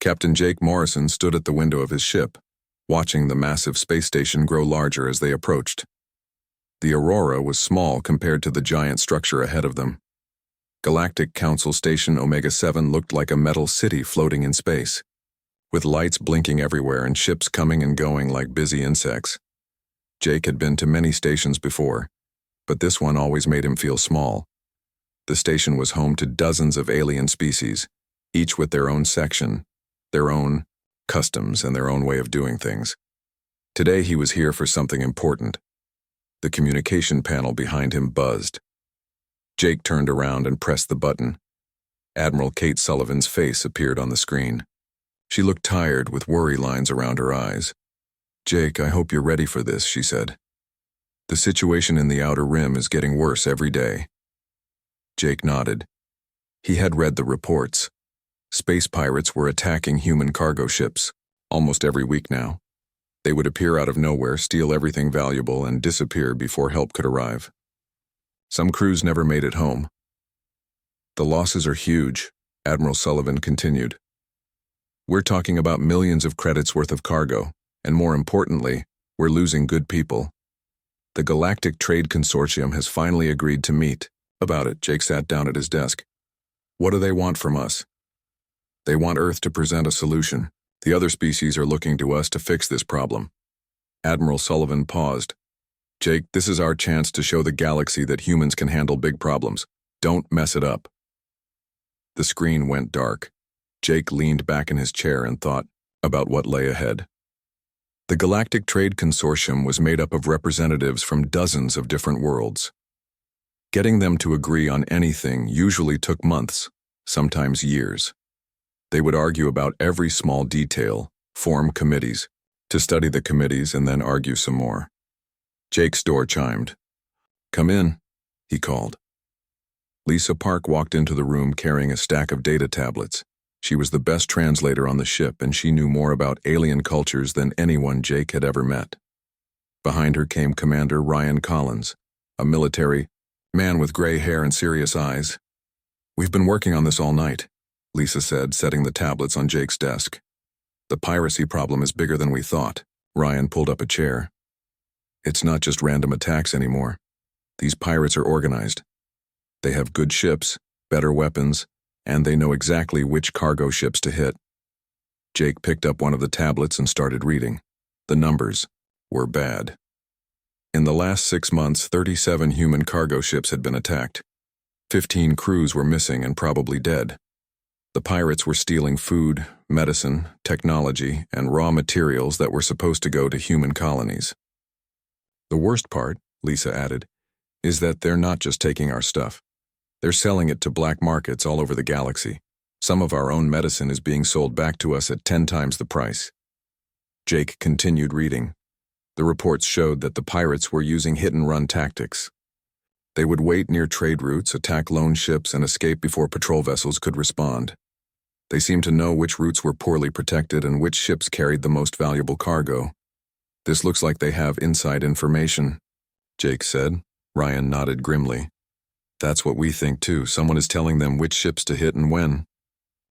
Captain Jake Morrison stood at the window of his ship, watching the massive space station grow larger as they approached. The Aurora was small compared to the giant structure ahead of them. Galactic Council Station Omega-7 looked like a metal city floating in space, with lights blinking everywhere and ships coming and going like busy insects. Jake had been to many stations before, but this one always made him feel small. The station was home to dozens of alien species, each with their own section, their own customs, and their own way of doing things. Today he was here for something important. The communication panel behind him buzzed. Jake turned around and pressed the button. Admiral Kate Sullivan's face appeared on the screen. She looked tired with worry lines around her eyes. "Jake, I hope you're ready for this," she said. "The situation in the Outer Rim is getting worse every day." Jake nodded. He had read the reports. Space pirates were attacking human cargo ships, almost every week now. They would appear out of nowhere, steal everything valuable, and disappear before help could arrive. Some crews never made it home. "The losses are huge," Admiral Sullivan continued. "We're talking about millions of credits worth of cargo, and more importantly, we're losing good people. The Galactic Trade Consortium has finally agreed to meet." About it, Jake sat down at his desk. "What do they want from us?" "They want Earth to present a solution. The other species are looking to us to fix this problem." Admiral Sullivan paused. "Jake, this is our chance to show the galaxy that humans can handle big problems. Don't mess it up." The screen went dark. Jake leaned back in his chair and thought about what lay ahead. The Galactic Trade Consortium was made up of representatives from dozens of different worlds. Getting them to agree on anything usually took months, sometimes years. They would argue about every small detail, form committees, to study the committees and then argue some more. Jake's door chimed. "Come in," he called. Lisa Park walked into the room carrying a stack of data tablets. She was the best translator on the ship, and she knew more about alien cultures than anyone Jake had ever met. Behind her came Commander Ryan Collins, a military man with gray hair and serious eyes. "We've been working on this all night," Lisa said, setting the tablets on Jake's desk. "The piracy problem is bigger than we thought." Ryan pulled up a chair. "It's not just random attacks anymore. These pirates are organized. They have good ships, better weapons, and they know exactly which cargo ships to hit." Jake picked up one of the tablets and started reading. The numbers were bad. In the last 6 months, 37 human cargo ships had been attacked. 15 crews were missing and probably dead. The pirates were stealing food, medicine, technology, and raw materials that were supposed to go to human colonies. "The worst part," Lisa added, "is that they're not just taking our stuff. They're selling it to black markets all over the galaxy. Some of our own medicine is being sold back to us at 10 times the price." Jake continued reading. The reports showed that the pirates were using hit-and-run tactics. They would wait near trade routes, attack lone ships, and escape before patrol vessels could respond. They seemed to know which routes were poorly protected and which ships carried the most valuable cargo. "This looks like they have inside information," Jake said. Ryan nodded grimly. "That's what we think too. Someone is telling them which ships to hit and when."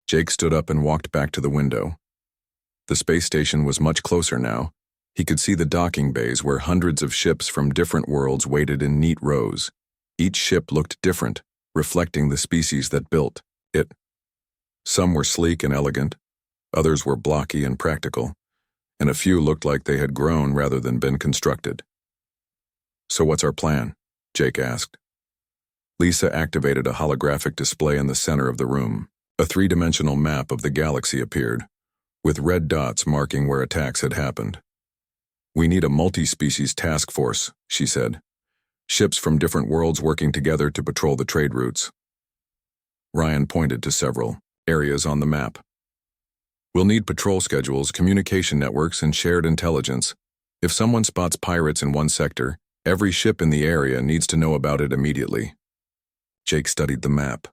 Jake stood up and walked back to the window. The space station was much closer now. He could see the docking bays where hundreds of ships from different worlds waited in neat rows. Each ship looked different, reflecting the species that built it. Some were sleek and elegant, others were blocky and practical, and a few looked like they had grown rather than been constructed. "So what's our plan?" Jake asked. Lisa activated a holographic display in the center of the room. A three-dimensional map of the galaxy appeared, with red dots marking where attacks had happened. "We need a multi-species task force," she said. "Ships from different worlds working together to patrol the trade routes." Ryan pointed to several areas on the map. "We'll need patrol schedules, communication networks, and shared intelligence. If someone spots pirates in one sector, every ship in the area needs to know about it immediately." Jake studied the map.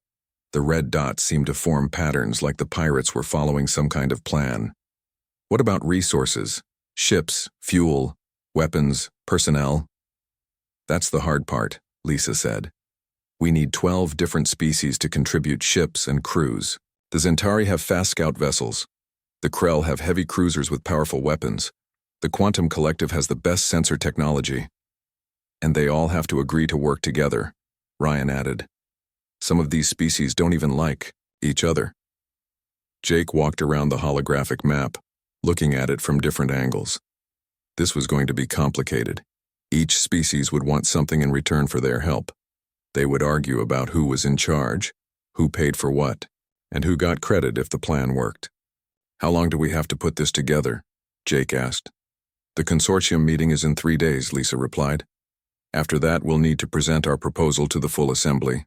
The red dots seemed to form patterns like the pirates were following some kind of plan. "What about resources? Ships, fuel, weapons, personnel?" "That's the hard part," Lisa said. "We need 12 different species to contribute ships and crews. The Zentari have fast scout vessels. The Krell have heavy cruisers with powerful weapons. The Quantum Collective has the best sensor technology. And they all have to agree to work together, Ryan added. Some of these species don't even like each other. Jake walked around the holographic map, looking at it from different angles. This was going to be complicated. Each species would want something in return for their help. They would argue about who was in charge, who paid for what, and who got credit if the plan worked. How long do we have to put this together? Jake asked. The consortium meeting is in 3 days, Lisa replied. After that, we'll need to present our proposal to the full assembly.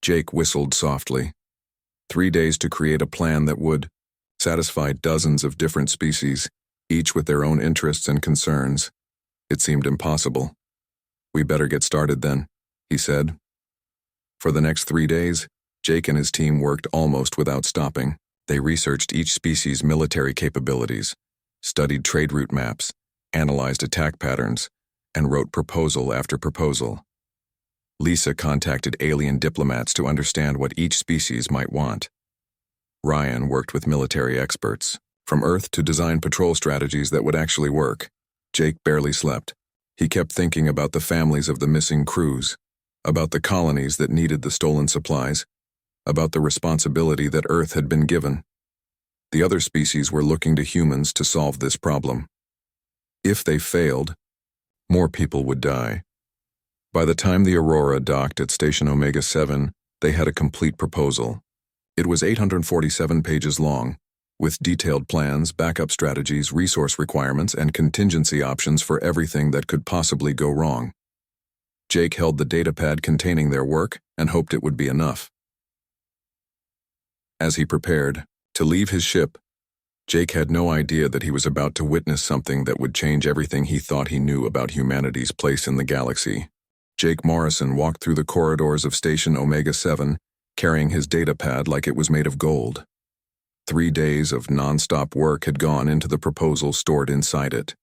Jake whistled softly. 3 days to create a plan that would satisfy dozens of different species, each with their own interests and concerns. It seemed impossible. We better get started then, he said. For the next 3 days, Jake and his team worked almost without stopping. They researched each species' military capabilities, studied trade route maps, analyzed attack patterns, and wrote proposal after proposal. Lisa contacted alien diplomats to understand what each species might want. Ryan worked with military experts, from Earth to design patrol strategies that would actually work. Jake barely slept. He kept thinking about the families of the missing crews, about the colonies that needed the stolen supplies, about the responsibility that Earth had been given. The other species were looking to humans to solve this problem. If they failed, more people would die. By the time the Aurora docked at Station Omega 7, they had a complete proposal. It was 847 pages long, with detailed plans, backup strategies, resource requirements, and contingency options for everything that could possibly go wrong. Jake held the datapad containing their work and hoped it would be enough. As he prepared to leave his ship, Jake had no idea that he was about to witness something that would change everything he thought he knew about humanity's place in the galaxy. Jake Morrison walked through the corridors of Station Omega 7, carrying his datapad like it was made of gold. 3 days of non-stop work had gone into the proposal stored inside it.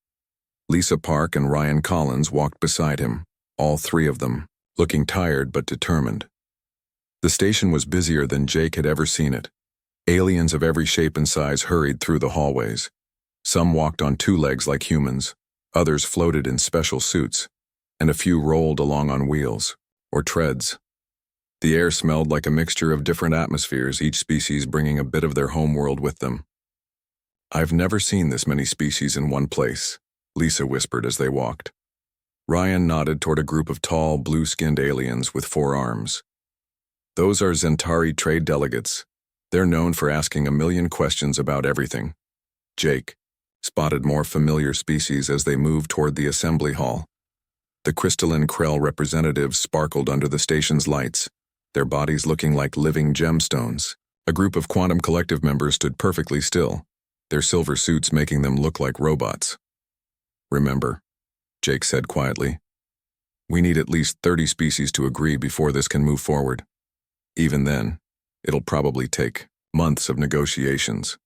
Lisa Park and Ryan Collins walked beside him, all 3 of them, looking tired but determined. The station was busier than Jake had ever seen it. Aliens of every shape and size hurried through the hallways. Some walked on 2 legs like humans, others floated in special suits, and a few rolled along on wheels, or treads. The air smelled like a mixture of different atmospheres, each species bringing a bit of their homeworld with them. I've never seen this many species in one place, Lisa whispered as they walked. Ryan nodded toward a group of tall, blue-skinned aliens with 4 arms. Those are Zentari trade delegates. They're known for asking a million questions about everything. Jake spotted more familiar species as they moved toward the assembly hall. The crystalline Krell representatives sparkled under the station's lights, their bodies looking like living gemstones. A group of Quantum Collective members stood perfectly still, their silver suits making them look like robots. Remember, Jake said quietly, we need at least 30 species to agree before this can move forward. Even then, it'll probably take months of negotiations.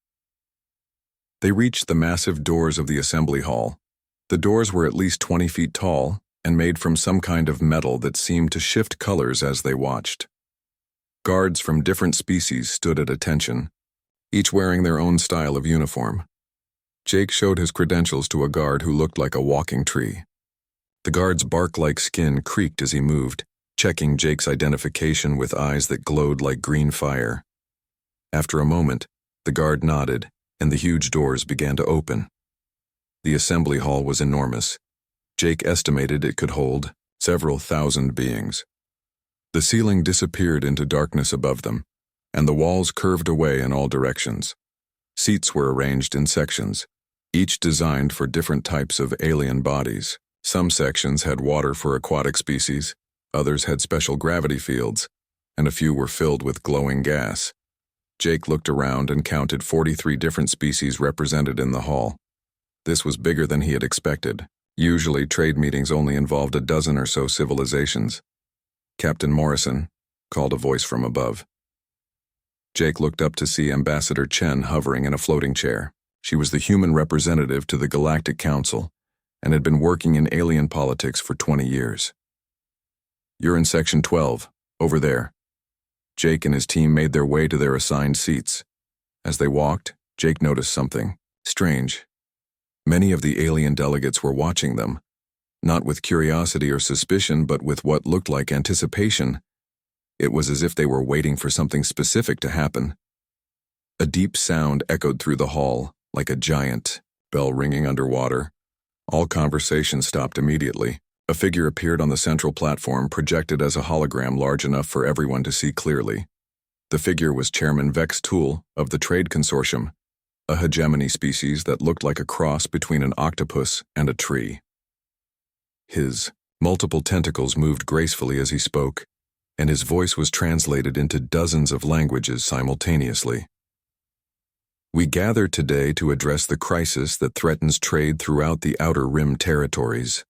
They reached the massive doors of the assembly hall. The doors were at least 20 feet tall and made from some kind of metal that seemed to shift colors as they watched. Guards from different species stood at attention, each wearing their own style of uniform. Jake showed his credentials to a guard who looked like a walking tree. The guard's bark-like skin creaked as he moved, checking Jake's identification with eyes that glowed like green fire. After a moment, the guard nodded, and the huge doors began to open. The assembly hall was enormous. Jake estimated it could hold several thousand beings. The ceiling disappeared into darkness above them, and the walls curved away in all directions. Seats were arranged in sections, each designed for different types of alien bodies. Some sections had water for aquatic species, others had special gravity fields, and a few were filled with glowing gas. Jake looked around and counted 43 different species represented in the hall. This was bigger than he had expected. Usually, trade meetings only involved a dozen or so civilizations. Captain Morrison, called a voice from above. Jake looked up to see Ambassador Chen hovering in a floating chair. She was the human representative to the Galactic Council and had been working in alien politics for 20 years. You're in Section 12, over there. Jake and his team made their way to their assigned seats. As they walked, Jake noticed something strange. Many of the alien delegates were watching them, not with curiosity or suspicion, but with what looked like anticipation. It was as if they were waiting for something specific to happen. A deep sound echoed through the hall, like a giant bell ringing underwater. All conversation stopped immediately. A figure appeared on the central platform, projected as a hologram large enough for everyone to see clearly. The figure was Chairman Vex Tool of the Trade Consortium, a hegemony species that looked like a cross between an octopus and a tree. His multiple tentacles moved gracefully as he spoke, and his voice was translated into dozens of languages simultaneously. We gather today to address the crisis that threatens trade throughout the Outer Rim territories,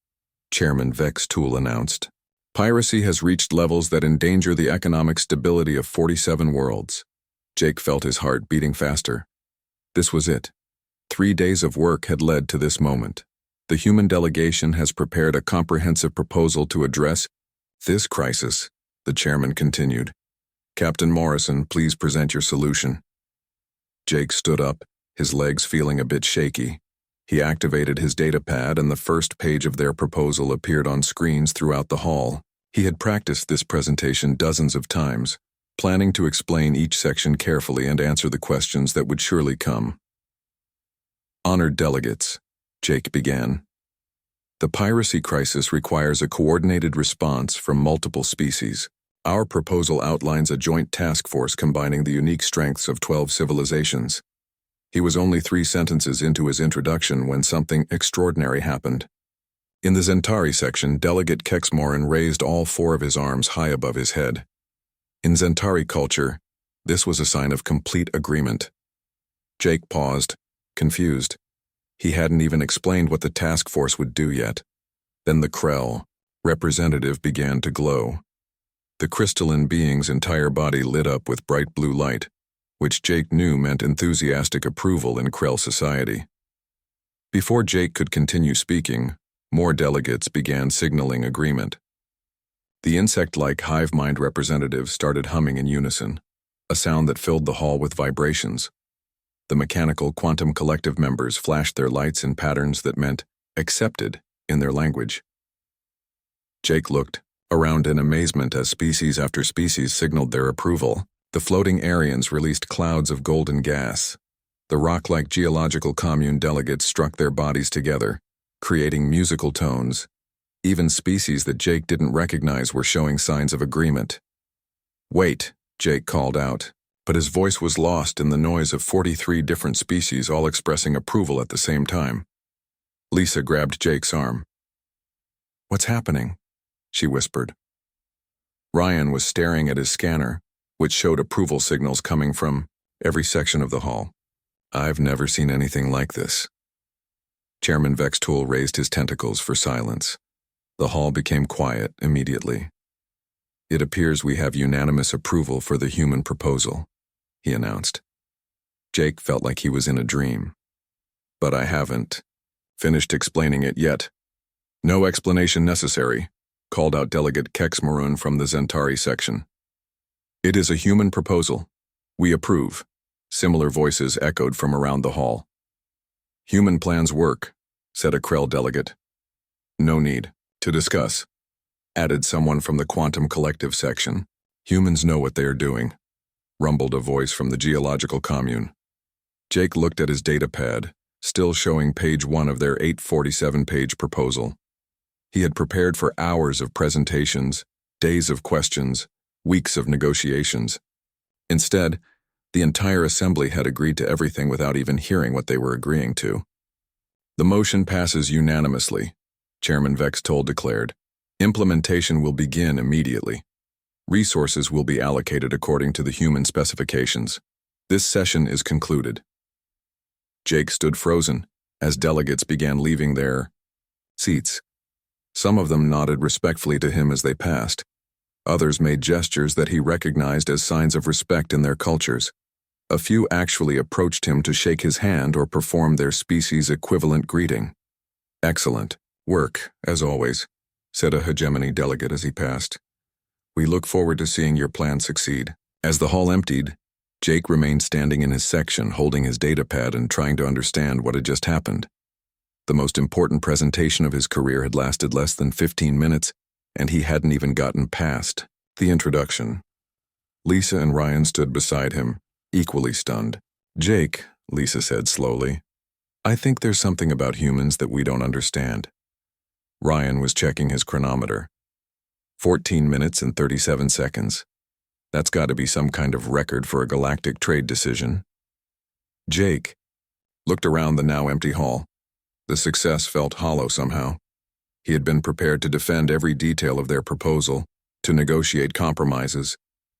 Chairman Vex Tool announced. Piracy has reached levels that endanger the economic stability of 47 worlds. Jake felt his heart beating faster. This was it. 3 days of work had led to this moment. The human delegation has prepared a comprehensive proposal to address this crisis, the chairman continued. Captain Morrison, please present your solution. Jake stood up, his legs feeling a bit shaky. He activated his datapad and the first page of their proposal appeared on screens throughout the hall. He had practiced this presentation dozens of times, planning to explain each section carefully and answer the questions that would surely come. Honored delegates, Jake began. The piracy crisis requires a coordinated response from multiple species. Our proposal outlines a joint task force combining the unique strengths of 12 civilizations. He was only 3 sentences into his introduction when something extraordinary happened. In the Zentari section, Delegate Kexmorin raised all 4 of his arms high above his head. In Zentari culture, this was a sign of complete agreement. Jake paused, confused. He hadn't even explained what the task force would do yet. Then the Krell representative began to glow. The crystalline being's entire body lit up with bright blue light, which Jake knew meant enthusiastic approval in Krell society. Before Jake could continue speaking, more delegates began signaling agreement. The insect-like hive mind representatives started humming in unison, a sound that filled the hall with vibrations. The mechanical quantum collective members flashed their lights in patterns that meant accepted in their language. Jake looked around in amazement as species after species signaled their approval. The floating Aryans released clouds of golden gas. The rock-like geological commune delegates struck their bodies together, creating musical tones. Even species that Jake didn't recognize were showing signs of agreement. Wait, Jake called out, but his voice was lost in the noise of 43 different species all expressing approval at the same time. Lisa grabbed Jake's arm. What's happening? She whispered. Ryan was staring at his scanner, which showed approval signals coming from every section of the hall. I've never seen anything like this. Chairman Vex Tool raised his tentacles for silence. The hall became quiet immediately. It appears we have unanimous approval for the human proposal, he announced. Jake felt like he was in a dream. But I haven't finished explaining it yet. No explanation necessary, called out Delegate Kexmorin from the Zentari section. It is a human proposal. We approve. Similar voices echoed from around the hall. Human plans work, said a Krell delegate. No need to discuss, added someone from the Quantum Collective section. Humans know what they are doing, rumbled a voice from the geological commune. Jake looked at his datapad, still showing page 1 of their 847-page proposal. He had prepared for hours of presentations, days of questions, weeks of negotiations. Instead, the entire assembly had agreed to everything without even hearing what they were agreeing to. The motion passes unanimously, Chairman Vex Toll declared. Implementation will begin immediately. Resources will be allocated according to the human specifications. This session is concluded. Jake stood frozen as delegates began leaving their seats. Some of them nodded respectfully to him as they passed. Others made gestures that he recognized as signs of respect in their cultures. A few actually approached him to shake his hand or perform their species equivalent greeting. Excellent work, as always, said a hegemony delegate as he passed. We look forward to seeing your plan succeed. As the hall emptied, Jake remained standing in his section, holding his datapad and trying to understand what had just happened. The most important presentation of his career had lasted less than 15 minutes, and he hadn't even gotten past the introduction. Lisa and Ryan stood beside him, equally stunned. "Jake," Lisa said slowly, "I think there's something about humans that we don't understand." Ryan was checking his chronometer. 14 minutes and 37 seconds. That's got to be some kind of record for a galactic trade decision. Jake looked around the now empty hall. The success felt hollow somehow. He had been prepared to defend every detail of their proposal, to negotiate compromises,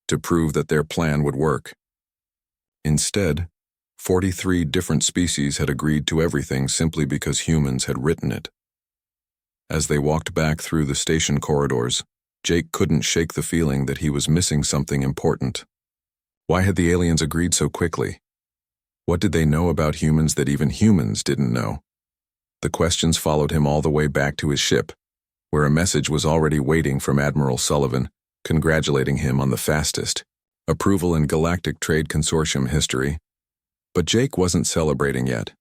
to prove that their plan would work. Instead, 43 different species had agreed to everything simply because humans had written it. As they walked back through the station corridors, Jake couldn't shake the feeling that he was missing something important. Why had the aliens agreed so quickly? What did they know about humans that even humans didn't know? The questions followed him all the way back to his ship, where a message was already waiting from Admiral Sullivan, congratulating him on the fastest approval in Galactic Trade Consortium history. But Jake wasn't celebrating yet.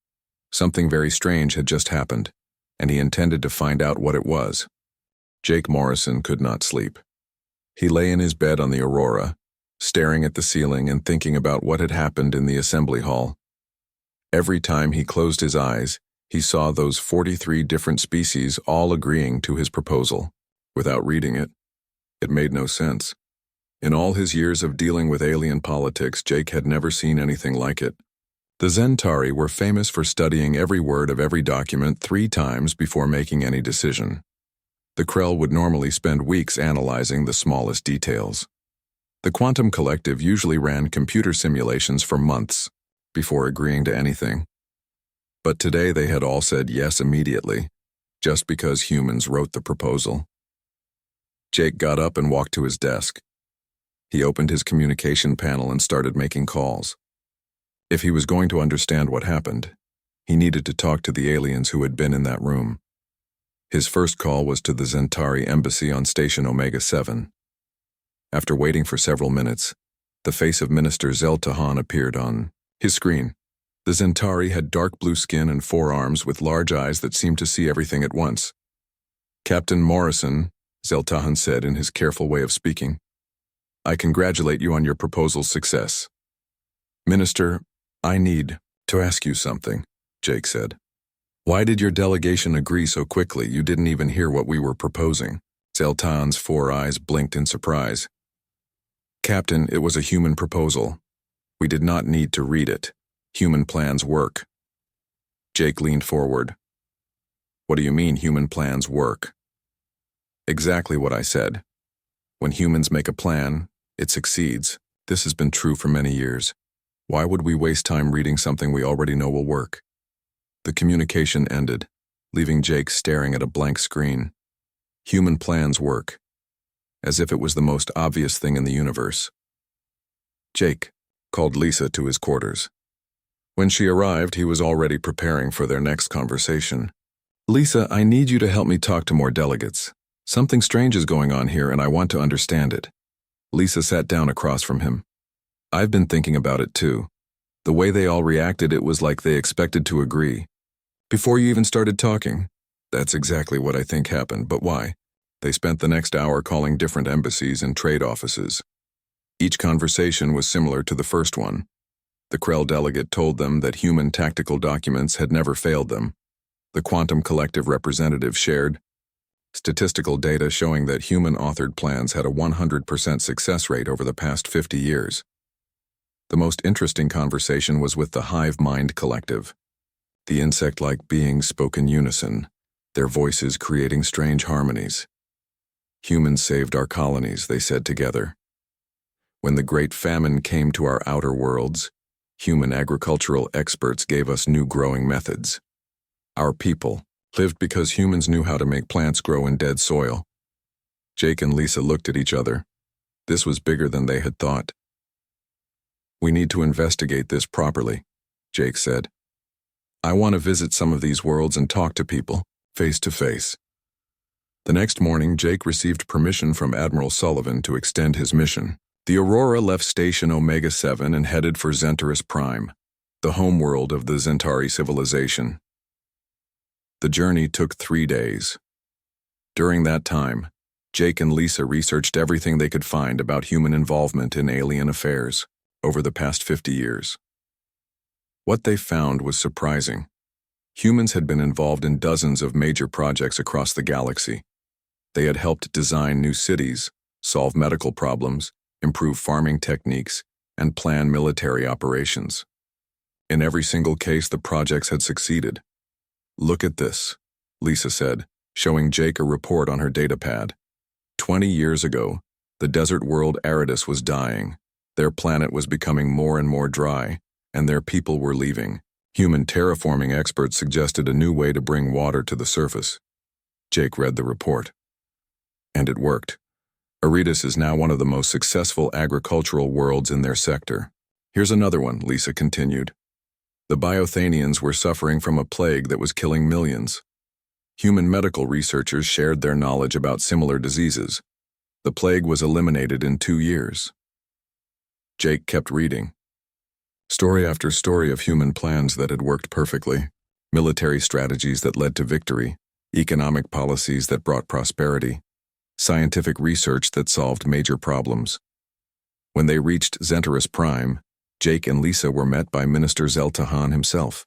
Something very strange had just happened, and he intended to find out what it was. Jake Morrison could not sleep. He lay in his bed on the Aurora, staring at the ceiling and thinking about what had happened in the assembly hall. Every time he closed his eyes, he saw those 43 different species all agreeing to his proposal. Without reading it, it made no sense. In all his years of dealing with alien politics, Jake had never seen anything like it. The Zentari were famous for studying every word of every document 3 times before making any decision. The Krell would normally spend weeks analyzing the smallest details. The Quantum Collective usually ran computer simulations for months before agreeing to anything. But today they had all said yes immediately, just because humans wrote the proposal. Jake got up and walked to his desk. He opened his communication panel and started making calls. If he was going to understand what happened, he needed to talk to the aliens who had been in that room. His first call was to the Zentari embassy on Station Omega 7. After waiting for several minutes, the face of Minister Zeltahan appeared on his screen. The Zentari had dark blue skin and 4 arms with large eyes that seemed to see everything at once. "Captain Morrison," Zeltahan said in his careful way of speaking, "I congratulate you on your proposal's success." "Minister, I need to ask you something," Jake said. "Why did your delegation agree so quickly? You didn't even hear what we were proposing." Zeltahan's 4 eyes blinked in surprise. "Captain, it was a human proposal. We did not need to read it. Human plans work." Jake leaned forward. "What do you mean human plans work?" "Exactly what I said. When humans make a plan, it succeeds. This has been true for many years. Why would we waste time reading something we already know will work?" The communication ended, leaving Jake staring at a blank screen. Human plans work. As if it was the most obvious thing in the universe. "Jake," called Lisa to his quarters. When she arrived, he was already preparing for their next conversation. "Lisa, I need you to help me talk to more delegates. Something strange is going on here and I want to understand it." Lisa sat down across from him. "I've been thinking about it too. The way they all reacted, it was like they expected to agree. Before you even started talking." "That's exactly what I think happened, but why?" They spent the next hour calling different embassies and trade offices. Each conversation was similar to the first one. The Krell delegate told them that human tactical documents had never failed them. The Quantum Collective representative shared statistical data showing that human-authored plans had a 100% success rate over the past 50 years. The most interesting conversation was with the Hive Mind Collective. The insect-like beings spoke in unison, their voices creating strange harmonies. "Humans saved our colonies," they said together. "When the Great Famine came to our outer worlds, human agricultural experts gave us new growing methods. Our people lived because humans knew how to make plants grow in dead soil." Jake and Lisa looked at each other. This was bigger than they had thought. "We need to investigate this properly," Jake said. "I want to visit some of these worlds and talk to people, face to face." The next morning, Jake received permission from Admiral Sullivan to extend his mission. The Aurora left Station Omega-7 and headed for Zentaris Prime, the homeworld of the Zentari civilization. The journey took 3 days. During that time, Jake and Lisa researched everything they could find about human involvement in alien affairs over the past 50 years. What they found was surprising. Humans had been involved in dozens of major projects across the galaxy. They had helped design new cities, solve medical problems, improve farming techniques, and plan military operations. In every single case, the projects had succeeded. "Look at this," Lisa said, showing Jake a report on her datapad. 20 years ago, the desert world Aridus was dying. Their planet was becoming more and more dry, and their people were leaving. Human terraforming experts suggested a new way to bring water to the surface. Jake read the report. And it worked. Aridus is now one of the most successful agricultural worlds in their sector. Here's another one, Lisa continued. The Biothanians were suffering from a plague that was killing millions. Human medical researchers shared their knowledge about similar diseases. The plague was eliminated in 2 years. Jake kept reading. Story after story of human plans that had worked perfectly, military strategies that led to victory, economic policies that brought prosperity, scientific research that solved major problems. When they reached Zentaris Prime, Jake and Lisa were met by Minister Zeltahan himself.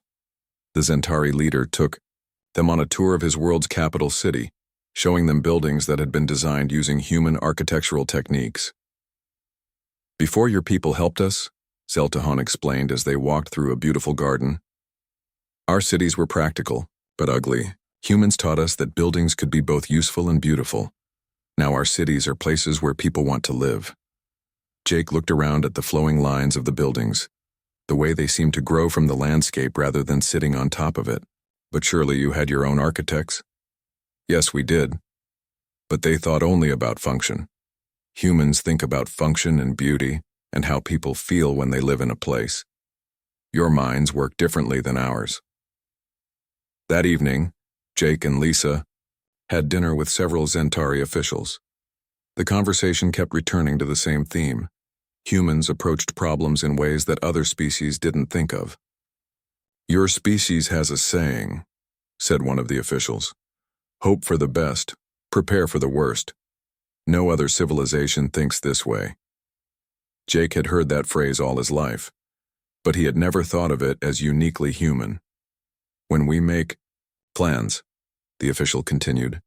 The Zentari leader took them on a tour of his world's capital city, showing them buildings that had been designed using human architectural techniques. "Before your people helped us," Zeltahan explained as they walked through a beautiful garden, "our cities were practical, but ugly. Humans taught us that buildings could be both useful and beautiful. Now our cities are places where people want to live." Jake looked around at the flowing lines of the buildings, the way they seemed to grow from the landscape rather than sitting on top of it. "But surely you had your own architects?" "Yes, we did. But they thought only about function. Humans think about function and beauty and how people feel when they live in a place. Your minds work differently than ours." That evening, Jake and Lisa had dinner with several Zentari officials. The conversation kept returning to the same theme. Humans approached problems in ways that other species didn't think of. "Your species has a saying," said one of the officials. "Hope for the best, prepare for the worst. No other civilization thinks this way." Jake had heard that phrase all his life, but he had never thought of it as uniquely human. "When we make plans," the official continued,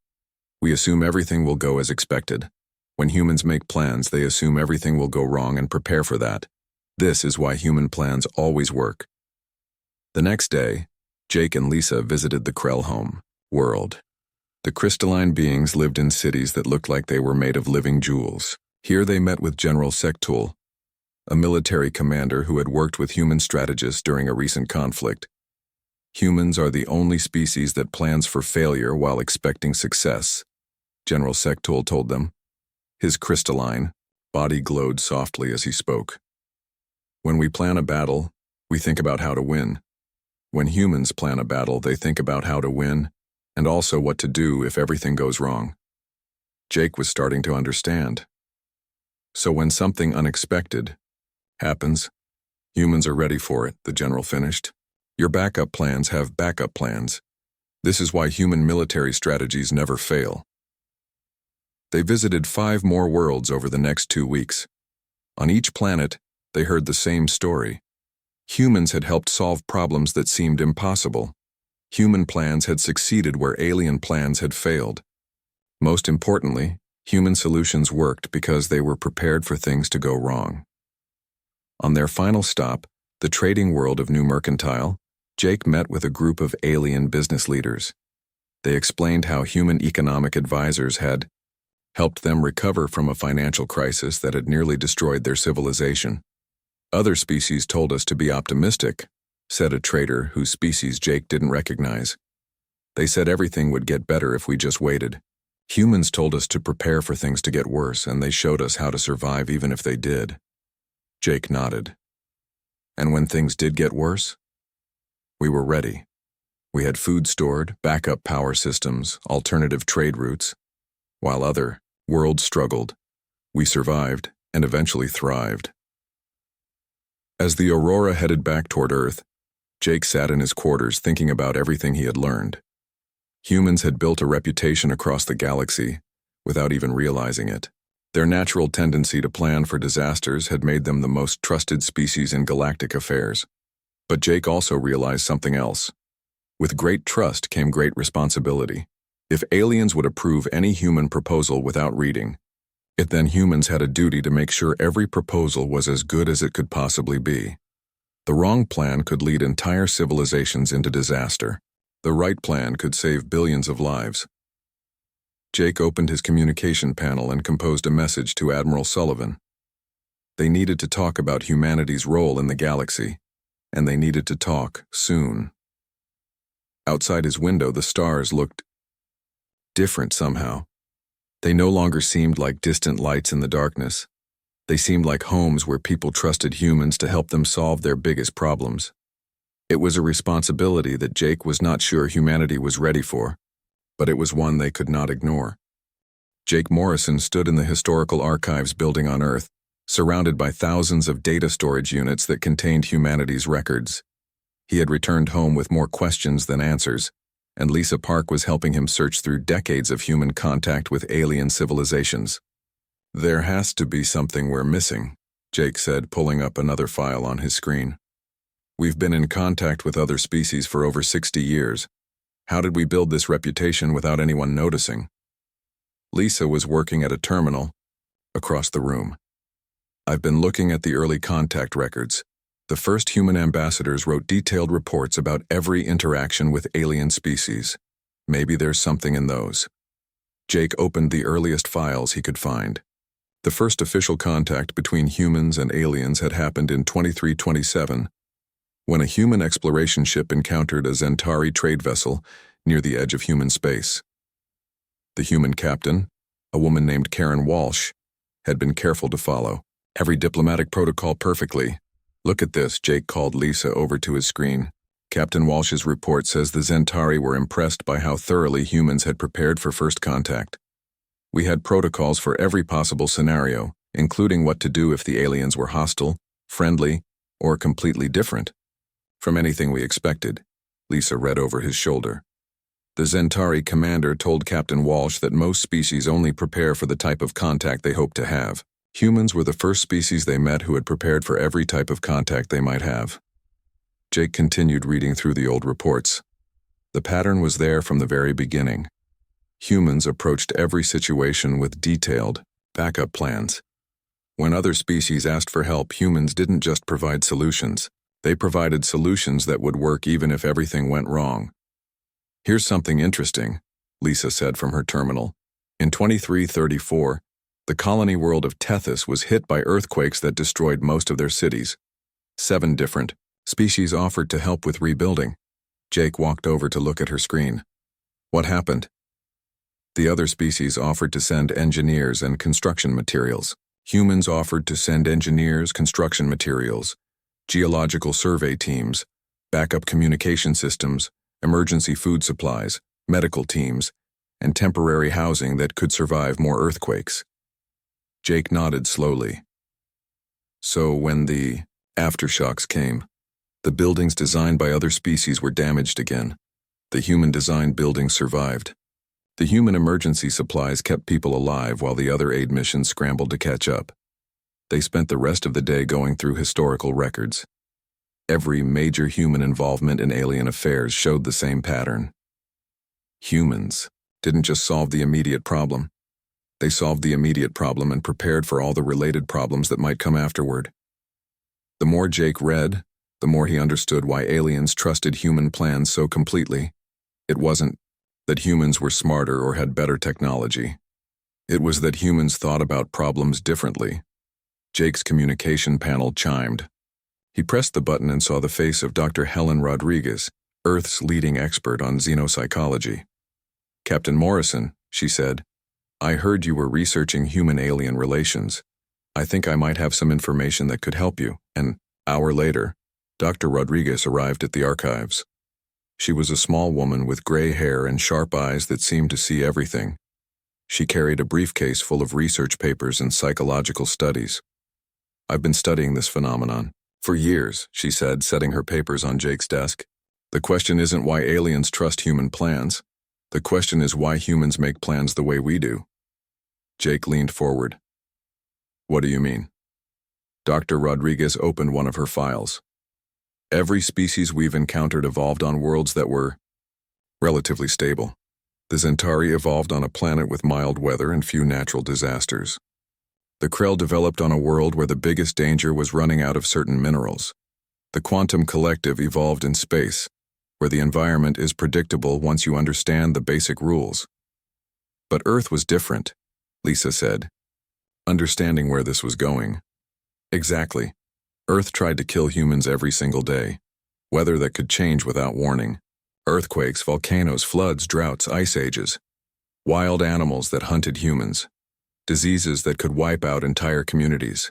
"we assume everything will go as expected. When humans make plans, they assume everything will go wrong and prepare for that. This is why human plans always work." The next day, Jake and Lisa visited the Krell home world. The crystalline beings lived in cities that looked like they were made of living jewels. Here they met with General Sektul, a military commander who had worked with human strategists during a recent conflict. "Humans are the only species that plans for failure while expecting success," General Sektul told them. His crystalline body glowed softly as he spoke. "When we plan a battle, we think about how to win. When humans plan a battle, they think about how to win and also what to do if everything goes wrong." Jake was starting to understand. "So when something unexpected happens, humans are ready for it," the general finished. "Your backup plans have backup plans. This is why human military strategies never fail." They visited 5 more worlds over the next 2 weeks. On each planet, they heard the same story. Humans had helped solve problems that seemed impossible. Human plans had succeeded where alien plans had failed. Most importantly, human solutions worked because they were prepared for things to go wrong. On their final stop, the trading world of New Mercantile, Jake met with a group of alien business leaders. They explained how human economic advisors had helped them recover from a financial crisis that had nearly destroyed their civilization. "Other species told us to be optimistic," said a trader whose species Jake didn't recognize. "They said everything would get better if we just waited. Humans told us to prepare for things to get worse, and they showed us how to survive even if they did." Jake nodded. "And when things did get worse, we were ready. We had food stored, backup power systems, alternative trade routes. While other worlds struggled, we survived and eventually thrived. As the Aurora headed back toward Earth, Jake sat in his quarters thinking about everything he had learned. Humans had built a reputation across the galaxy without even realizing it. Their natural tendency to plan for disasters had made them the most trusted species in galactic affairs. But Jake also realized something else. With great trust came great responsibility. If aliens would approve any human proposal without reading, then humans had a duty to make sure every proposal was as good as it could possibly be. The wrong plan could lead entire civilizations into disaster. The right plan could save billions of lives. Jake opened his communication panel and composed a message to Admiral Sullivan. They needed to talk about humanity's role in the galaxy, and they needed to talk soon. Outside his window, the stars looked different somehow. They no longer seemed like distant lights in the darkness. They seemed like homes where people trusted humans to help them solve their biggest problems. It was a responsibility that Jake was not sure humanity was ready for, but it was one they could not ignore. Jake Morrison stood in the Historical Archives building on Earth, surrounded by thousands of data storage units that contained humanity's records. He had returned home with more questions than answers, and Lisa Park was helping him search through decades of human contact with alien civilizations. "There has to be something we're missing," Jake said, pulling up another file on his screen. "We've been in contact with other species for over 60 years. How did we build this reputation without anyone noticing?" Lisa was working at a terminal across the room. "I've been looking at the early contact records. The first human ambassadors wrote detailed reports about every interaction with alien species. Maybe there's something in those." Jake opened the earliest files he could find. The first official contact between humans and aliens had happened in 2327, when a human exploration ship encountered a Zentari trade vessel near the edge of human space. The human captain, a woman named Karen Walsh, had been careful to follow every diplomatic protocol perfectly. "Look at this," Jake called Lisa over to his screen. "Captain Walsh's report says the Zentari were impressed by how thoroughly humans had prepared for first contact. We had protocols for every possible scenario, including what to do if the aliens were hostile, friendly, or completely different from anything we expected." Lisa read over his shoulder. The Zentari commander told Captain Walsh that most species only prepare for the type of contact they hope to have. Humans were the first species they met who had prepared for every type of contact they might have. Jake continued reading through the old reports. The pattern was there from the very beginning. Humans approached every situation with detailed backup plans. When other species asked for help, humans didn't just provide solutions. They provided solutions that would work even if everything went wrong. "Here's something interesting," Lisa said from her terminal. "In 2334, the colony world of Tethys was hit by earthquakes that destroyed most of their cities. 7 different species offered to help with rebuilding." Jake walked over to look at her screen. "What happened?" "The other species offered to send engineers and construction materials. Humans offered to send engineers, construction materials, geological survey teams, backup communication systems, emergency food supplies, medical teams, and temporary housing that could survive more earthquakes." Jake nodded slowly. "So when the aftershocks came, the buildings designed by other species were damaged again. The human-designed buildings survived. The human emergency supplies kept people alive while the other aid missions scrambled to catch up. They spent the rest of the day going through historical records. Every major human involvement in alien affairs showed the same pattern. Humans didn't just solve the immediate problem. They solved the immediate problem and prepared for all the related problems that might come afterward." The more Jake read, the more he understood why aliens trusted human plans so completely. It wasn't that humans were smarter or had better technology. It was that humans thought about problems differently. Jake's communication panel chimed. He pressed the button and saw the face of Dr. Helen Rodriguez, Earth's leading expert on xenopsychology. "Captain Morrison," she said, "I heard you were researching human-alien relations. I think I might have some information that could help you." An hour later, Dr. Rodriguez arrived at the archives. She was a small woman with gray hair and sharp eyes that seemed to see everything. She carried a briefcase full of research papers and psychological studies. "I've been studying this phenomenon for years," she said, setting her papers on Jake's desk. "The question isn't why aliens trust human plans. The question is why humans make plans the way we do." Jake leaned forward. "What do you mean?" Dr. Rodriguez opened one of her files. "Every species we've encountered evolved on worlds that were relatively stable. The Centauri evolved on a planet with mild weather and few natural disasters. The Krell developed on a world where the biggest danger was running out of certain minerals. The Quantum Collective evolved in space, where the environment is predictable once you understand the basic rules. But Earth was different," Lisa said, understanding where this was going. "Exactly. Earth tried to kill humans every single day. Weather that could change without warning. Earthquakes, volcanoes, floods, droughts, ice ages. Wild animals that hunted humans. Diseases that could wipe out entire communities.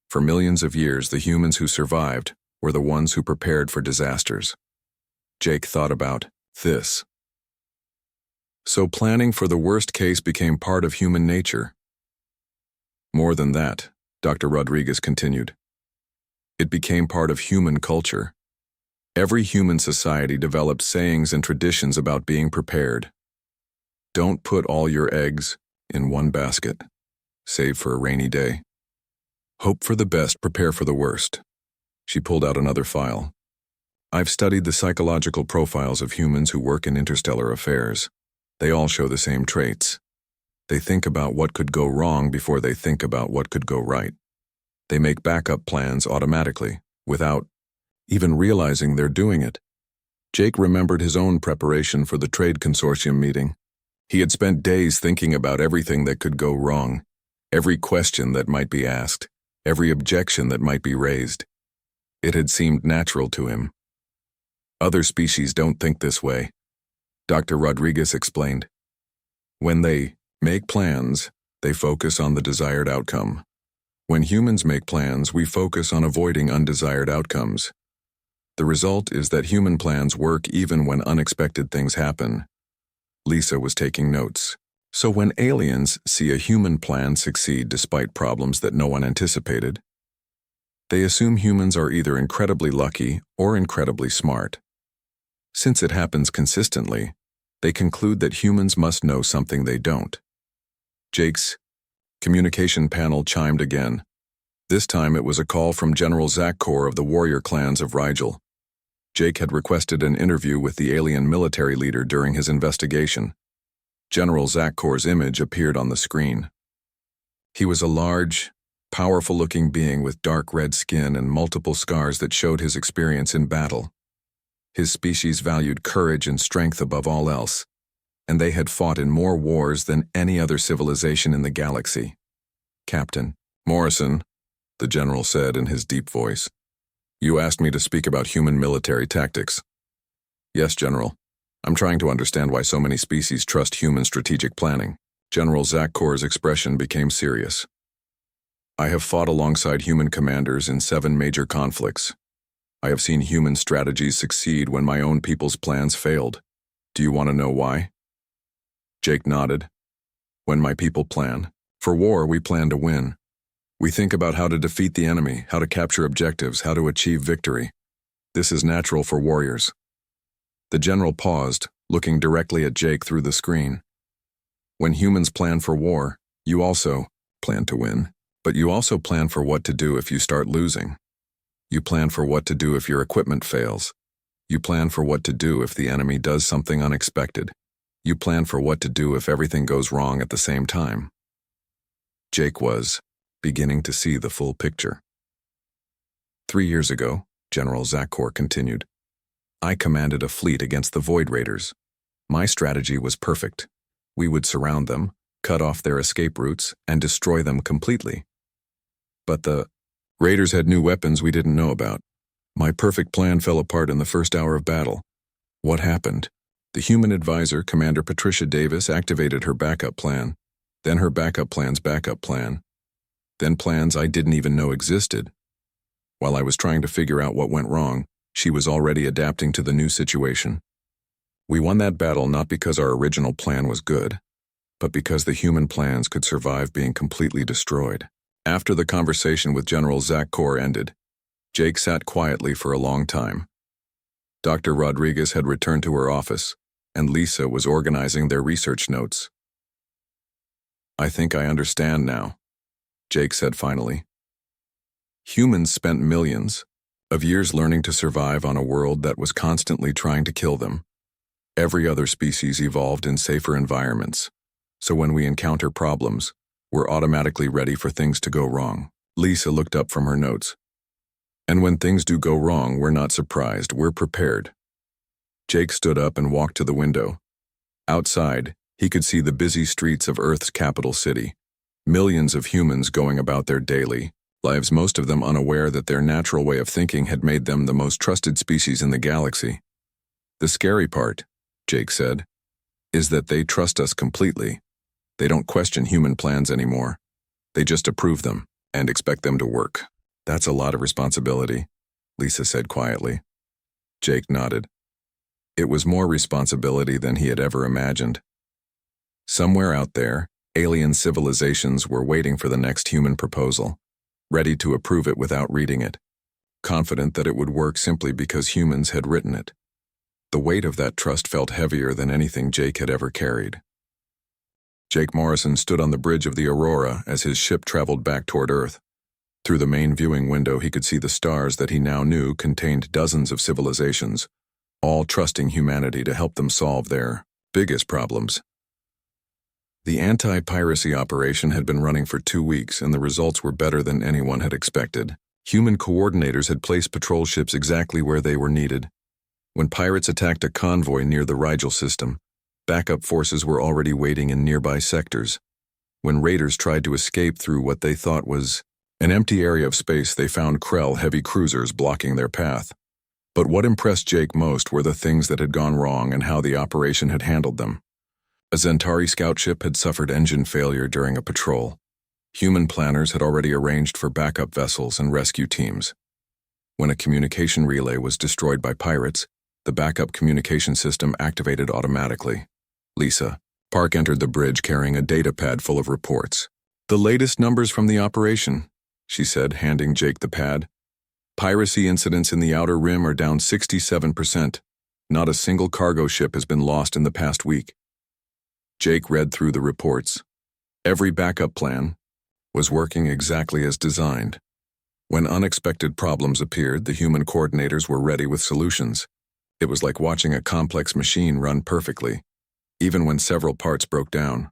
For millions of years, the humans who survived were the ones who prepared for disasters." Jake thought about this. So planning for the worst case became part of human nature. "More than that," Dr. Rodriguez continued. "It became part of human culture. Every human society developed sayings and traditions about being prepared. Don't put all your eggs in one basket. Save for a rainy day. Hope for the best, prepare for the worst." She pulled out another file. "I've studied the psychological profiles of humans who work in interstellar affairs. They all show the same traits. They think about what could go wrong before they think about what could go right. They make backup plans automatically, without even realizing they're doing it." Jake remembered his own preparation for the Trade Consortium meeting. He had spent days thinking about everything that could go wrong, every question that might be asked, every objection that might be raised. It had seemed natural to him. "Other species don't think this way," Dr. Rodriguez explained. "When they make plans, they focus on the desired outcome. When humans make plans, we focus on avoiding undesired outcomes. The result is that human plans work even when unexpected things happen." Lisa was taking notes. "So when aliens see a human plan succeed despite problems that no one anticipated, they assume humans are either incredibly lucky or incredibly smart. Since it happens consistently, they conclude that humans must know something they don't." Jake's communication panel chimed again. This time it was a call from General Zakkor of the warrior clans of Rigel. Jake had requested an interview with the alien military leader during his investigation. General Zakkor's image appeared on the screen. He was a large, powerful-looking being with dark red skin and multiple scars that showed his experience in battle. His species valued courage and strength above all else, and they had fought in more wars than any other civilization in the galaxy. "Captain Morrison," the general said in his deep voice, "you asked me to speak about human military tactics." "Yes, General. I'm trying to understand why so many species trust human strategic planning." General Zakkor's expression became serious. "I have fought alongside human commanders in 7 major conflicts. I have seen human strategies succeed when my own people's plans failed. Do you want to know why?" Jake nodded. "When my people plan. For war, we plan to win. We think about how to defeat the enemy, how to capture objectives, how to achieve victory. This is natural for warriors." The general paused, looking directly at Jake through the screen. "When humans plan for war, you also plan to win, but you also plan for what to do if you start losing. You plan for what to do if your equipment fails. You plan for what to do if the enemy does something unexpected. You plan for what to do if everything goes wrong at the same time." Jake was beginning to see the full picture. 3 years ago, General Zakkor continued, I commanded a fleet against the Void Raiders. My strategy was perfect. We would surround them, cut off their escape routes, and destroy them completely. But the Raiders had new weapons we didn't know about. My perfect plan fell apart in the first hour of battle. What happened? The human advisor, Commander Patricia Davis, activated her backup plan, then her backup plan's backup plan, then plans I didn't even know existed. While I was trying to figure out what went wrong, she was already adapting to the new situation. We won that battle not because our original plan was good, but because the human plans could survive being completely destroyed. After the conversation with General Zach Core ended, Jake sat quietly for a long time. Dr. Rodriguez had returned to her office, and Lisa was organizing their research notes. "I think I understand now," Jake said finally. Humans spent millions of years learning to survive on a world that was constantly trying to kill them. Every other species evolved in safer environments, so when we encounter problems, we're automatically ready for things to go wrong. Lisa looked up from her notes. "And when things do go wrong, we're not surprised, we're prepared." Jake stood up and walked to the window. Outside, he could see the busy streets of Earth's capital city. Millions of humans going about their daily lives, most of them unaware that their natural way of thinking had made them the most trusted species in the galaxy. "The scary part," Jake said, "is that they trust us completely. They don't question human plans anymore. They just approve them and expect them to work." "That's a lot of responsibility," Lisa said quietly. Jake nodded. It was more responsibility than he had ever imagined. Somewhere out there, alien civilizations were waiting for the next human proposal, ready to approve it without reading it, confident that it would work simply because humans had written it. The weight of that trust felt heavier than anything Jake had ever carried. Jake Morrison stood on the bridge of the Aurora as his ship traveled back toward Earth. Through the main viewing window, he could see the stars that he now knew contained dozens of civilizations, all trusting humanity to help them solve their biggest problems. The anti-piracy operation had been running for 2 weeks, and the results were better than anyone had expected. Human coordinators had placed patrol ships exactly where they were needed. When pirates attacked a convoy near the Rigel system, backup forces were already waiting in nearby sectors. When raiders tried to escape through what they thought was an empty area of space, they found Krell heavy cruisers blocking their path. But what impressed Jake most were the things that had gone wrong and how the operation had handled them. A Zentari scout ship had suffered engine failure during a patrol. Human planners had already arranged for backup vessels and rescue teams. When a communication relay was destroyed by pirates, the backup communication system activated automatically. Lisa Park entered the bridge carrying a data pad full of reports. "The latest numbers from the operation," she said, handing Jake the pad. "Piracy incidents in the Outer Rim are down 67%. Not a single cargo ship has been lost in the past week." Jake read through the reports. Every backup plan was working exactly as designed. When unexpected problems appeared, the human coordinators were ready with solutions. It was like watching a complex machine run perfectly, even when several parts broke down.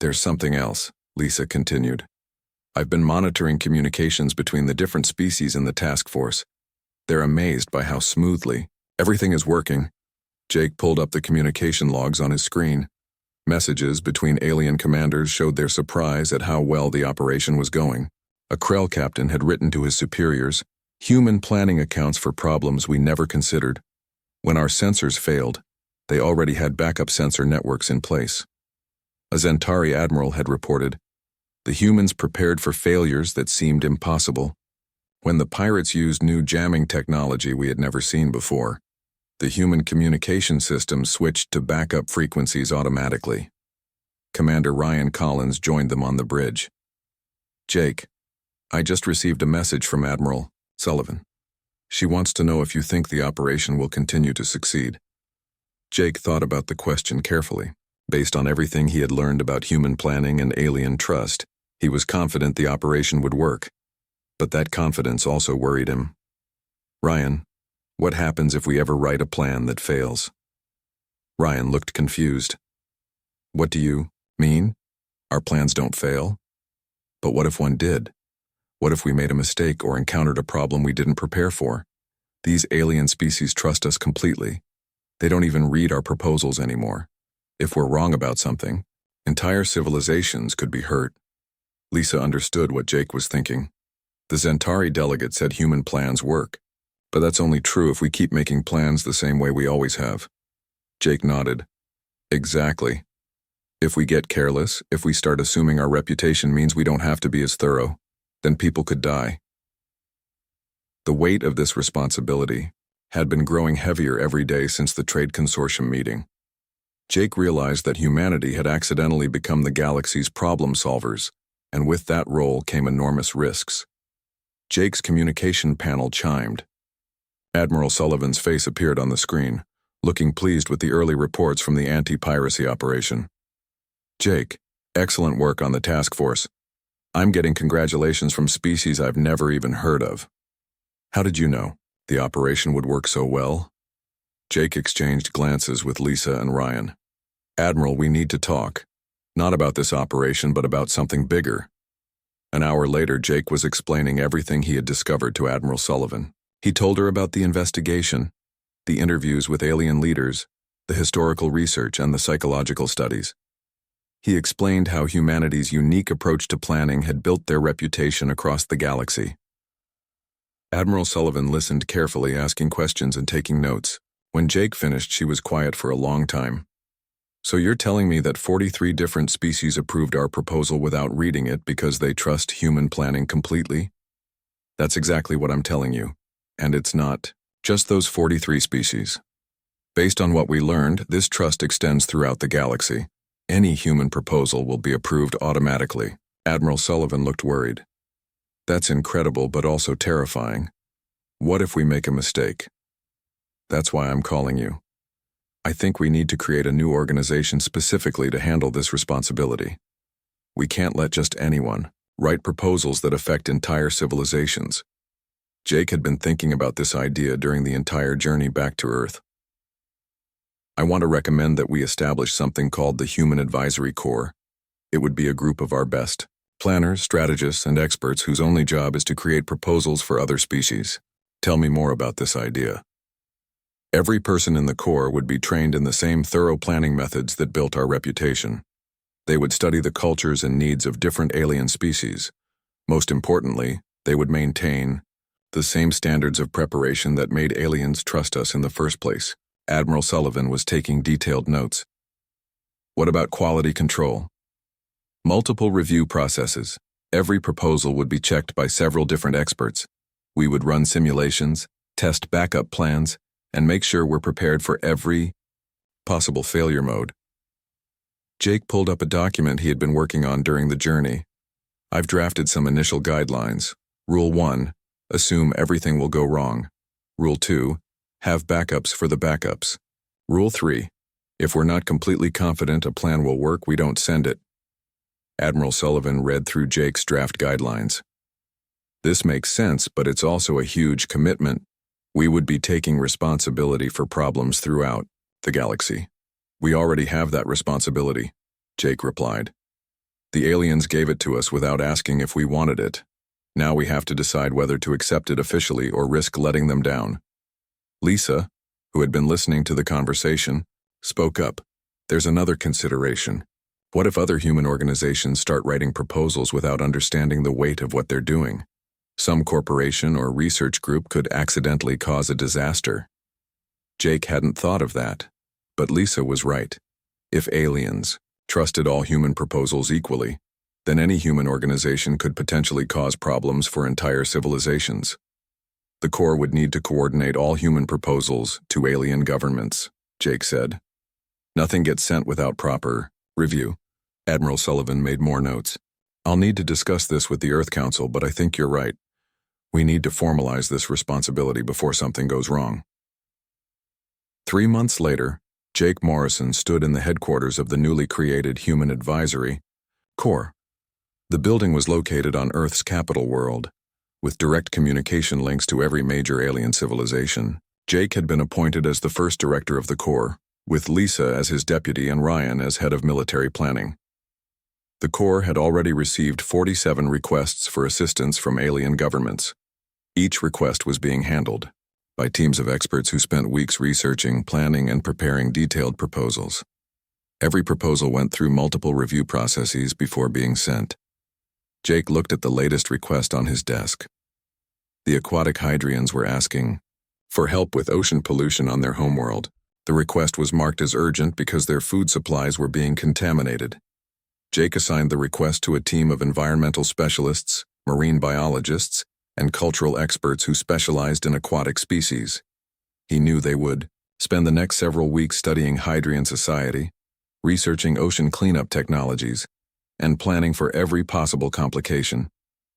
"There's something else," Lisa continued. "I've been monitoring communications between the different species in the task force. They're amazed by how smoothly everything is working." Jake pulled up the communication logs on his screen. Messages between alien commanders showed their surprise at how well the operation was going. A Krell captain had written to his superiors, "Human planning accounts for problems we never considered. When our sensors failed, they already had backup sensor networks in place." A Zentari admiral had reported, "The humans prepared for failures that seemed impossible." When the pirates used new jamming technology we had never seen before, the human communication system switched to backup frequencies automatically. Commander Ryan Collins joined them on the bridge. "Jake, I just received a message from Admiral Sullivan. She wants to know if you think the operation will continue to succeed." Jake thought about the question carefully. Based on everything he had learned about human planning and alien trust, he was confident the operation would work. But that confidence also worried him. "Ryan, what happens if we ever write a plan that fails?" Ryan looked confused. "What do you mean? Our plans don't fail? But what if one did? What if we made a mistake or encountered a problem we didn't prepare for? These alien species trust us completely. They don't even read our proposals anymore. If we're wrong about something, entire civilizations could be hurt." Lisa understood what Jake was thinking. The Zentari delegate said human plans work. But that's only true if we keep making plans the same way we always have. Jake nodded. "Exactly. If we get careless, if we start assuming our reputation means we don't have to be as thorough, then people could die." The weight of this responsibility had been growing heavier every day since the Trade Consortium meeting. Jake realized that humanity had accidentally become the galaxy's problem solvers, and with that role came enormous risks. Jake's communication panel chimed. Admiral Sullivan's face appeared on the screen, looking pleased with the early reports from the anti-piracy operation. "Jake, excellent work on the task force. I'm getting congratulations from species I've never even heard of. How did you know the operation would work so well?" Jake exchanged glances with Lisa and Ryan. "Admiral, we need to talk. Not about this operation, but about something bigger." An hour later, Jake was explaining everything he had discovered to Admiral Sullivan. He told her about the investigation, the interviews with alien leaders, the historical research, and the psychological studies. He explained how humanity's unique approach to planning had built their reputation across the galaxy. Admiral Sullivan listened carefully, asking questions and taking notes. When Jake finished, she was quiet for a long time. "So you're telling me that 43 different species approved our proposal without reading it because they trust human planning completely?" "That's exactly what I'm telling you. And it's not just those 43 species. Based on what we learned, this trust extends throughout the galaxy. Any human proposal will be approved automatically." Admiral Sullivan looked worried. "That's incredible, but also terrifying. What if we make a mistake?" "That's why I'm calling you. I think we need to create a new organization specifically to handle this responsibility. We can't let just anyone write proposals that affect entire civilizations." Jake had been thinking about this idea during the entire journey back to Earth. "I want to recommend that we establish something called the Human Advisory Corps. It would be a group of our best planners, strategists, and experts whose only job is to create proposals for other species." "Tell me more about this idea." "Every person in the Corps would be trained in the same thorough planning methods that built our reputation. They would study the cultures and needs of different alien species. Most importantly, they would maintain the same standards of preparation that made aliens trust us in the first place." Admiral Sullivan was taking detailed notes. "What about quality control?" "Multiple review processes. Every proposal would be checked by several different experts. We would run simulations, test backup plans, and make sure we're prepared for every possible failure mode." Jake pulled up a document he had been working on during the journey. "I've drafted some initial guidelines. Rule 1, assume everything will go wrong. Rule 2, have backups for the backups. Rule 3, if we're not completely confident a plan will work, we don't send it." Admiral Sullivan read through Jake's draft guidelines. "This makes sense, but it's also a huge commitment. We would be taking responsibility for problems throughout the galaxy." "We already have that responsibility," Jake replied. "The aliens gave it to us without asking if we wanted it. Now we have to decide whether to accept it officially or risk letting them down." Lisa, who had been listening to the conversation, spoke up. "There's another consideration. What if other human organizations start writing proposals without understanding the weight of what they're doing? Some corporation or research group could accidentally cause a disaster." Jake hadn't thought of that, but Lisa was right. If aliens trusted all human proposals equally, then any human organization could potentially cause problems for entire civilizations. The Corps would need to coordinate all human proposals to alien governments, Jake said. "Nothing gets sent without proper review." Admiral Sullivan made more notes. "I'll need to discuss this with the Earth Council, but I think you're right. We need to formalize this responsibility before something goes wrong." 3 months later, Jake Morrison stood in the headquarters of the newly created Human Advisory Corps. The building was located on Earth's capital world, with direct communication links to every major alien civilization. Jake had been appointed as the first director of the Corps, with Lisa as his deputy and Ryan as head of military planning. The Corps had already received 47 requests for assistance from alien governments. Each request was being handled by teams of experts who spent weeks researching, planning, and preparing detailed proposals. Every proposal went through multiple review processes before being sent. Jake looked at the latest request on his desk. The aquatic Hydrians were asking for help with ocean pollution on their homeworld. The request was marked as urgent because their food supplies were being contaminated. Jake assigned the request to a team of environmental specialists, marine biologists, and cultural experts who specialized in aquatic species. He knew they would spend the next several weeks studying Hydrian society, researching ocean cleanup technologies, and planning for every possible complication.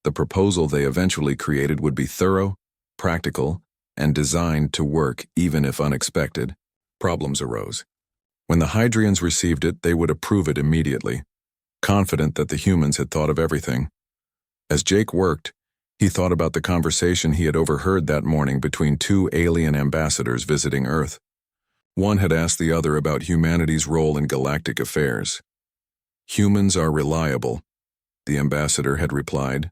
The proposal they eventually created would be thorough, practical, and designed to work even if unexpected problems arose. When the Hydrians received it, they would approve it immediately, confident that the humans had thought of everything. As Jake worked, he thought about the conversation he had overheard that morning between two alien ambassadors visiting Earth. One had asked the other about humanity's role in galactic affairs. "Humans are reliable," the ambassador had replied.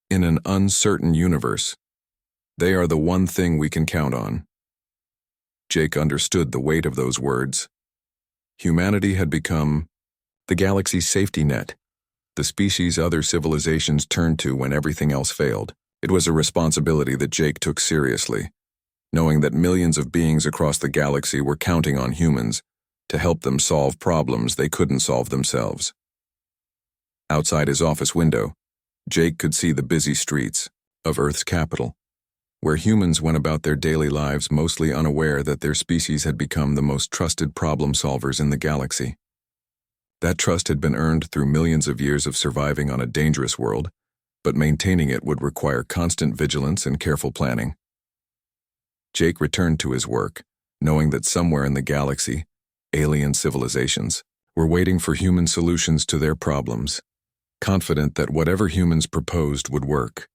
"In an uncertain universe, they are the one thing we can count on." Jake understood the weight of those words. Humanity had become the galaxy's safety net, the species other civilizations turned to when everything else failed. It was a responsibility that Jake took seriously, knowing that millions of beings across the galaxy were counting on humans to help them solve problems they couldn't solve themselves. Outside his office window, Jake could see the busy streets of Earth's capital, where humans went about their daily lives mostly unaware that their species had become the most trusted problem solvers in the galaxy. That trust had been earned through millions of years of surviving on a dangerous world, but maintaining it would require constant vigilance and careful planning. Jake returned to his work, knowing that somewhere in the galaxy, alien civilizations were waiting for human solutions to their problems, confident that whatever humans proposed would work.